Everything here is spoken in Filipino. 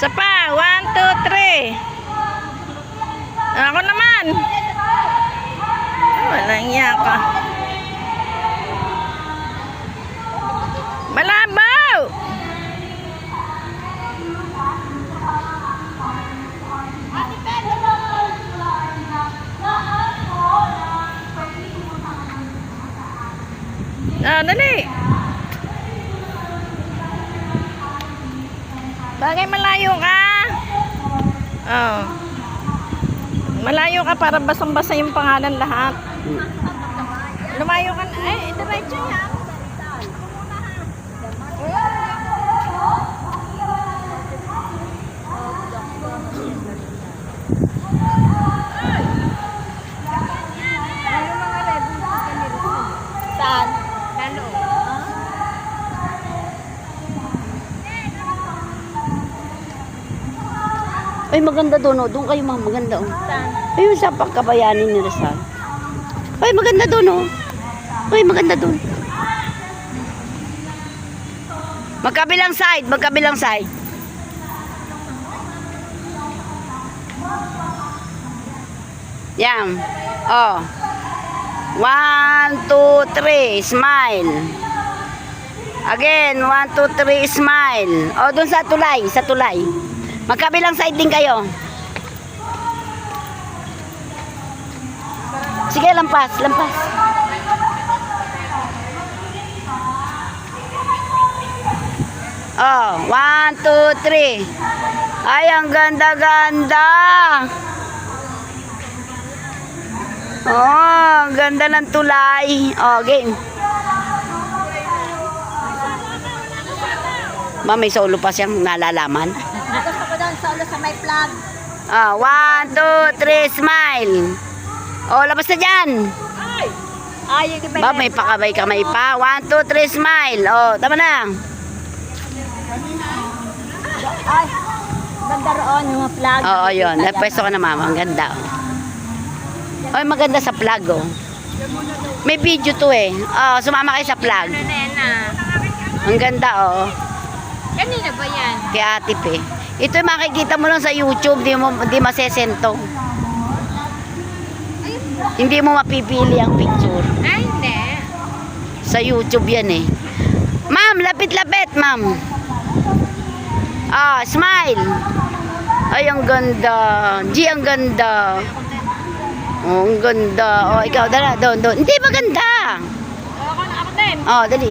Isa pa. 1, 2, 3. Ako naman. Walang iya ka. Malabaw! Dali. Bagay malayo ka. Oh. Malayo ka para basang-basa yung pangalan lahat. Lumayo ka na. Diretso yan. Saan? Lalo. Ay, maganda doon, oh. Doon kayo mga maganda, oh. Saan? Ayun sa pagkabayanin ni Rizal. Ay, maganda doon, oh. Ay, maganda doon. Magkabilang side, magkabilang side. Yan. Oh. 1, 2, 3, smile. Again, 1, 2, 3, smile. Oh, doon sa tulay, sa tulay. Magkabilang side din kayo. Sige, lampas, lampas. Oh, 1, 2, 3. Ay, ang ganda-ganda. Oh, ang ganda ng tulay. Oh, game. May solo pa siyang nalalaman. Gusto ko doon solo sa may flag. Oh, 1, 2, 3, smile. Oh, labas na dyan. Ay, yung iba. Ba, may pakabay-kamay pa. 1, 2, 3, smile. Oh, tama na. Ay, ganda roon yung mga flag. Oo, yun. Napwesto ka na, mama. Ang ganda. Ay, maganda sa flag, oh. May video to, eh. Oh, sumama kayo sa flag. Nena. Ang ganda, oh. Kanina ba yan? Kay Ate Pe. Ito yung makikita mo lang sa YouTube. Di masesento. Hindi mo mapipili ang picture. Ay, hindi. Sa YouTube yan, eh. Ma'am, lapit-lapit, ma'am. Ah, smile. Ay, ang ganda. G, ang ganda. Oh, ang ganda. Oh, ikaw, dala, doon. Hindi maganda. Ako din. Oh, dali.